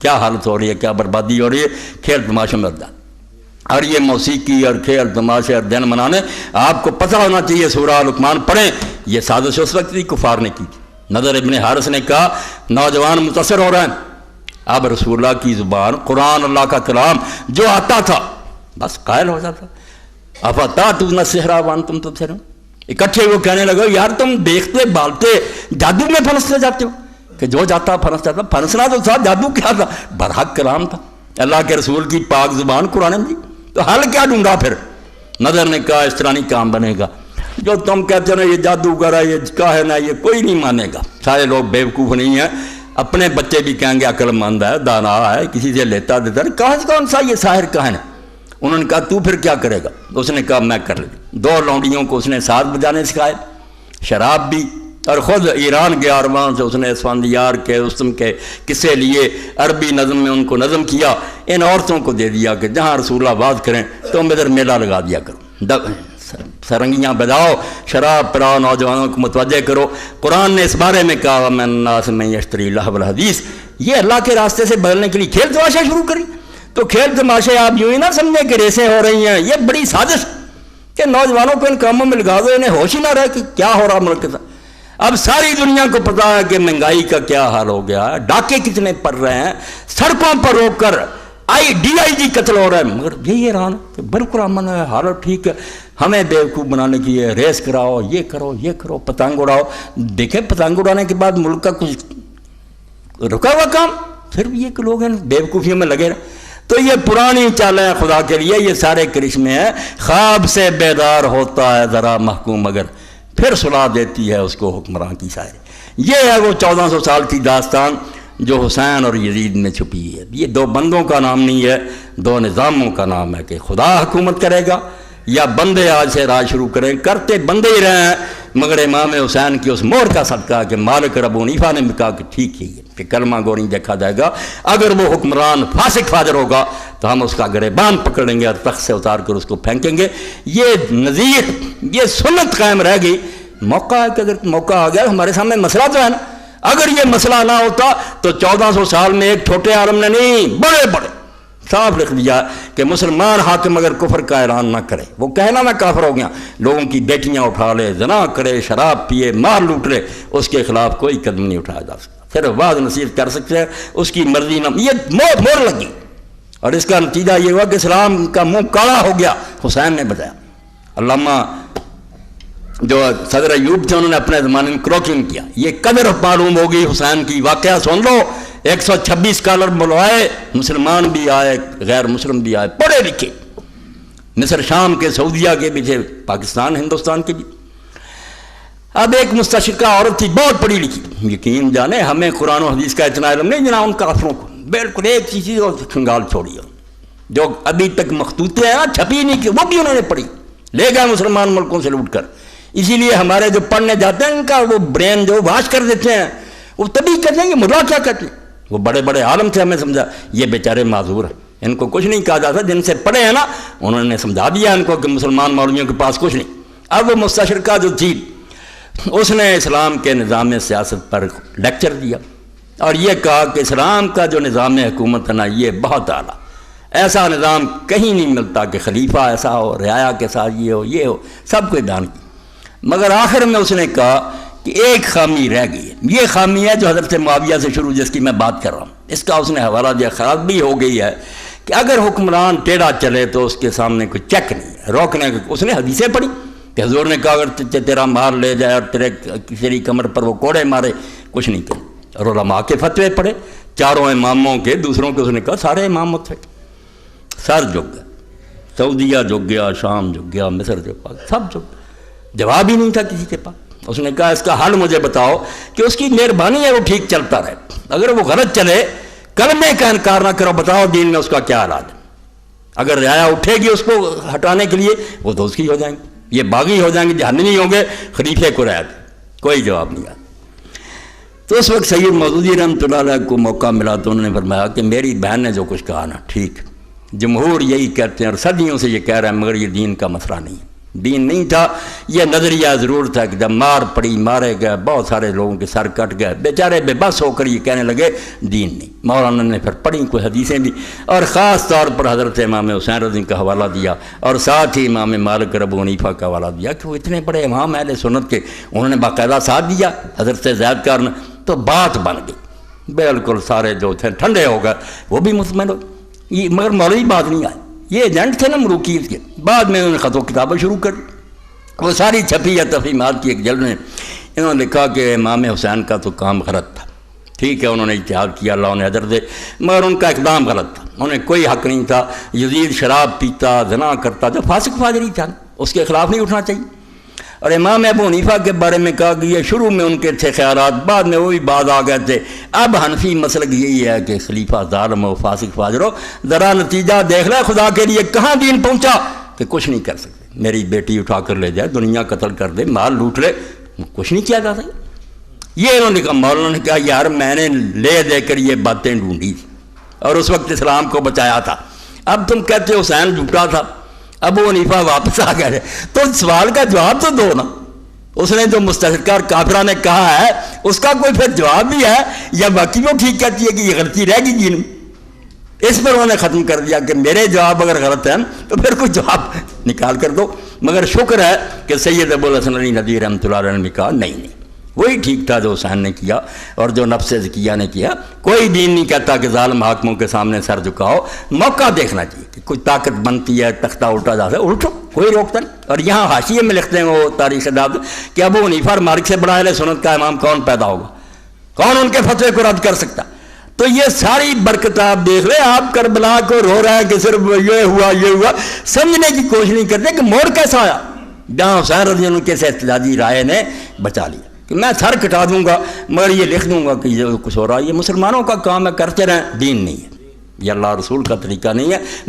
کیا حالت ہو رہی ہے، کیا بربادی ہو رہی ہے، کھیل تماشے میں ہوتا ہے۔ اور یہ موسیقی اور کھیل تماشے اور دن منانے، آپ کو پتہ ہونا چاہیے سورہ لقمان پڑھیں، یہ سازش اس وقت بھی کفار نے کی تھی۔ نضر ابن حارث نے کہا نوجوان متاثر ہو رہے ہیں، اب رسول اللہ کی زبان، قرآن اللہ کا کلام جو آتا تھا بس قائل ہو جاتا۔ افتاتون السحر وانتم تبصرون، اکٹھے وہ کہنے لگے یار تم دیکھتے بالتے جادو میں پھنستے جاتے ہو، کہ جو جاتا پھنس جاتا، پھنسنا تو تھا، جادو کیا تھا، برحق کلام تھا اللہ کے رسول کی پاک زبان قرآن میں، تو حل کیا ڈھونڈا پھر؟ نظر نے کہا اس طرح نہیں کام بنے گا، جو تم کہتے ہو نا یہ جادوگر ہے، یہ کاہن ہے، یہ کوئی نہیں مانے گا، سارے لوگ بیوقوف نہیں ہیں، اپنے بچے بھی کہیں گے عقل مند ہے، دانا ہے، کسی سے لیتا دیتا نہیں، کون سا یہ ساحر کاہن ہے؟ انہوں نے کہا تو پھر کیا کرے گا؟ اس نے کہا میں کر لوں۔ 2 لونڈیوں کو اس نے ساز بجانے سکھائے، شراب بھی، اور خود ایران گیا اور وہاں سے اس نے اسفندیار کے رستم کے قصے لیے، عربی نظم میں ان کو نظم کیا، ان عورتوں کو دے دیا کہ جہاں رسول اللہ بات کریں تو ادھر میلہ لگا دیا کرو، سرنگیاں بجاؤ، شراب پلاؤ، نوجوانوں کو متوجہ کرو۔ قرآن نے اس بارے میں کہا وَمِنَ النَّاسِ مَن يَشْتَرِي لَهْوَ الْحَدِيثِ، یہ اللہ کے راستے سے بدلنے کے لیے کھیل تماشا شروع کری۔ تو کھیل تماشے آپ یوں ہی نہ سمجھیں کہ ریسیں ہو رہی ہیں، یہ بڑی سازش کہ نوجوانوں کو ان کاموں میں لگا دو، انہیں ہوش ہی نہ رہے کہ کیا ہو رہا ملک کے ساتھ۔ اب ساری دنیا کو پتا ہے کہ مہنگائی کا کیا حال ہو گیا ہے، ڈاکے کتنے پڑ رہے ہیں، سڑکوں پر روک کر DIG قتل ہو رہا ہے، مگر یہی حیران ہے کہ بالکل امن ہے، حالت ٹھیک ہے، ہمیں بیوقوف بنانے کی ہے، ریس کراؤ، یہ کرو یہ کرو، پتنگ اڑاؤ۔ دیکھیں پتنگ اڑانے کے بعد ملک کا کچھ رکا ہوا کام، پھر بھی یہ کہ لوگ ہیں بیوقوفیوں میں لگے رہے۔ تو یہ پرانی چالیں ہیں خدا کے لیے، یہ سارے کرشمے ہیں۔ خواب سے بیدار ہوتا ہے ذرا محکوم مگر پھر سلا دیتی ہے اس کو حکمراں کی سائے۔ یہ ہے وہ 1400 سال کی داستان جو حسین اور یزید میں چھپی ہے۔ یہ 2 بندوں کا نام نہیں ہے، 2 نظاموں کا نام ہے کہ خدا حکومت کرے گا یا بندے آج سے راج شروع کریں، کرتے بندے ہی رہے ہیں، مگر امام حسین کی اس مہر کا صدقہ کہ مالک ابو حنیفہ نے بھی کہا کہ ٹھیک ہی ہے کہ کلمہ گو نہیں دیکھا جائے گا، اگر وہ حکمران فاسق فاجر ہوگا تو ہم اس کا گریبان پکڑ لیں گے اور تخت سے اتار کر اس کو پھینکیں گے۔ یہ نظیر، یہ سنت قائم رہ گئی۔ موقع ہے کہ اگر موقع آ گیا ہمارے سامنے مسئلہ تو ہے نا، اگر یہ مسئلہ نہ ہوتا تو 1400 سال میں ایک چھوٹے عالم نے نہیں، بڑے بڑے صاف لکھ دیا کہ مسلمان حاکم اگر کفر کا اعلان نہ کرے، وہ کہنا میں کافر ہو گیا، لوگوں کی بیٹیاں اٹھا لے، زنا کرے، شراب پیے، مار لوٹ لے، اس کے خلاف کوئی قدم نہیں اٹھایا جا سکتا، صرف واض نصیحت کر سکتے ہیں، اس کی مرضی نہ، یہ مور لگی، اور اس کا نتیجہ یہ ہوا کہ اسلام کا منہ کالا ہو گیا۔ حسین نے بتایا، علامہ جو صدر ایوب تھے انہوں نے اپنے زمانے میں کروکنگ کیا، یہ قدر معلوم ہوگی حسین کی، واقعہ سن لو۔ 126 اسکالر بلوائے، مسلمان بھی آئے، غیر مسلم بھی آئے، پڑھے لکھے، مصر شام کے، سعودیہ کے بھی تھے، پاکستان ہندوستان کے بھی۔ اب ایک مستشرقہ عورت تھی بہت پڑھی لکھی، یقین جانے ہمیں قرآن و حدیث کا اتنا علم نہیں جنا ان کافروں کو، بالکل ایک چیز اور کھنگال چھوڑی ہے، جو ابھی تک مخطوطے ہیں چھپی نہیں کی، وہ بھی انہوں نے پڑھی، لے گئے مسلمان ملکوں سے لوٹ کر۔ اسی لیے ہمارے جو پڑھنے جاتے ہیں ان کا وہ برین جو واش کر دیتے ہیں، وہ تبھی کہتے ہیں کہ ملا کیا کہتے ہیں، وہ بڑے بڑے عالم تھے، ہمیں سمجھا یہ بیچارے معذور ہیں، ان کو کچھ نہیں کہا جاتا، جن سے پڑھے ہیں نا انہوں نے سمجھا دیا ان کو کہ مسلمان مولویوں کے پاس کچھ نہیں۔ اب وہ مستشرقہ جو تھی اس نے اسلام کے نظام سیاست پر لیکچر دیا اور یہ کہا کہ اسلام کا جو نظام حکومت ہے نا یہ بہت اعلیٰ، ایسا نظام کہیں نہیں ملتا کہ خلیفہ ایسا ہو، رعایا کے ساتھ یہ ہو، سب کو بیان کیا، مگر آخر میں اس نے کہا کہ ایک خامی رہ گئی ہے، یہ خامی ہے جو حضرت معاویہ سے شروع جس کی میں بات کر رہا ہوں، اس کا اس نے حوالہ دیا، خراب بھی ہو گئی ہے کہ اگر حکمران ٹیڑھا چلے تو اس کے سامنے کوئی چیک نہیں ہے روکنے کا۔ اس نے حدیثیں پڑھی کہ حضور نے کہا اگر تیرا مار لے جائے اور تیری کمر پر وہ کوڑے مارے کچھ نہیں کرے، اور علماء کے فتوے پڑھے 4 اماموں کے، دوسروں کے، اس نے کہا سارے امام مت سر جھک گیا، سعودیہ جھک گیا، شام جھک گیا، مصر جھک گیا، سب جھک گیا، جواب ہی نہیں تھا کسی کے پاس۔ اس نے کہا اس کا حل مجھے بتاؤ کہ اس کی مہربانی ہے وہ ٹھیک چلتا رہے، اگر وہ غلط چلے کلمے کا انکار نہ کرو، بتاؤ دین میں اس کا کیا علاج ہے، اگر رعایا اٹھے گی اس کو ہٹانے کے لیے وہ تو اس کی ہو جائیں گے، یہ باغی ہو جائیں گے، جہنمی ہوں گے، خلیفے کو رعایت کوئی جواب نہیں آتا۔ تو اس وقت سید مودودی رحمۃ اللہ علیہ کو موقع ملا تو انہوں نے فرمایا کہ میری بہن نے جو کچھ کہا نا ٹھیک، جمہور یہی کہتے ہیں اور صدیوں سے یہ کہہ رہے ہیں، مگر یہ دین کا مسئلہ نہیں ہے، دین نہیں تھا، یہ نظریہ ضرور تھا کہ جب مار پڑی، مارے گئے، بہت سارے لوگوں کے سر کٹ گئے، بیچارے بے بس ہو کر یہ کہنے لگے دین نہیں۔ مولانا نے پھر پڑھی کوئی حدیثیں بھی، اور خاص طور پر حضرت امام حسین رضی کا حوالہ دیا، اور ساتھ ہی امام مالک ابو حنیفہ کا حوالہ دیا کہ وہ اتنے بڑے امام اہل سنت کے، انہوں نے باقاعدہ ساتھ دیا حضرت زید کا، تو بات بن گئی، بالکل سارے جو تھے ٹھنڈے ہو گئے، وہ بھی مطمئن ہو۔ یہ مگر مولوی بات نہیں آئی، یہ ایجنٹ تھے نا مروکیت کے، بعد میں انہوں نے خط و کتابیں شروع کر دی، وہ ساری چھپی یا تفہیمات کی ایک جلد میں انہوں نے لکھا کہ امام حسین کا تو کام غلط تھا، ٹھیک ہے انہوں نے اجتہاد کیا، اللہ انہیں اجر دے، مگر ان کا اقدام غلط تھا، انہیں کوئی حق نہیں تھا، یزید شراب پیتا، زنا کرتا، جو فاسق فاجری تھا اس کے خلاف نہیں اٹھنا چاہیے۔ اور امام ابو حنیفہ کے بارے میں کہا کہ یہ شروع میں ان کے تھے خیالات، بعد میں وہی بعد آ گئے تھے، اب حنفی مسلک یہی ہے کہ خلیفہ ظالم ہو، فاسق فاجر ہو، ذرا نتیجہ دیکھ لے خدا کے لیے کہاں دین پہنچا کہ کچھ نہیں کر سکتے، میری بیٹی اٹھا کر لے جائے، دنیا قتل کر دے، مال لوٹ لے، کچھ نہیں کیا جا سکتا۔ یہ انہوں نے کہا، مولانا نے کہا یار میں نے لے دے کر یہ باتیں ڈھونڈی تھی اور اس وقت اسلام کو بچایا تھا، اب تم کہتے ہو حسین جھوٹا تھا، ابو حنیفہ واپس آ گئے، تو سوال کا جواب تو دو نا، اس نے جو مستشرکار کافرہ نے کہا ہے اس کا کوئی پھر جواب بھی ہے، یا باقی وہ ٹھیک کہتی ہے کہ یہ غلطی رہ گئی دین میں؟ اس پر انہوں نے ختم کر دیا کہ میرے جواب اگر غلط ہیں تو پھر کوئی جواب نکال کر دو۔ مگر شکر ہے کہ سید ابو الحسن علی ندوی رحمۃ اللہ علیہ نے کہا نہیں وہی ٹھیک تھا جو حسین نے کیا اور جو نفس ذکیہ نے کیا، کوئی دین نہیں کہتا کہ ظالم حاکموں کے سامنے سر جھکاؤ، موقع دیکھنا چاہیے کہ کوئی طاقت بنتی ہے، تختہ الٹا جاتا ہے الٹو، کوئی روکتا نہیں۔ اور یہاں حاشیے میں لکھتے ہیں وہ تاریخ داد کہ ابو حنیفہ اور مالک سے بڑا اہل سنت کا امام کون پیدا ہوگا، کون ان کے فتوے کو رد کر سکتا؟ تو یہ ساری برکت آپ دیکھ لیں، آپ کربلا کو رو رہے ہیں کہ صرف یہ ہوا، سمجھنے کی کوشش نہیں کرتے کہ موڑ کیسا آیا جہاں حسین رضی اللہ عنہ کے احتجاجی رائے نے بچا لیا کہ میں سر کٹا دوں گا مگر یہ لکھ دوں گا کہ یہ کچھ ہو رہا ہے، یہ مسلمانوں کا کام ہے، کرتے رہیں، دین نہیں ہے، یہ اللہ رسول کا طریقہ نہیں ہے۔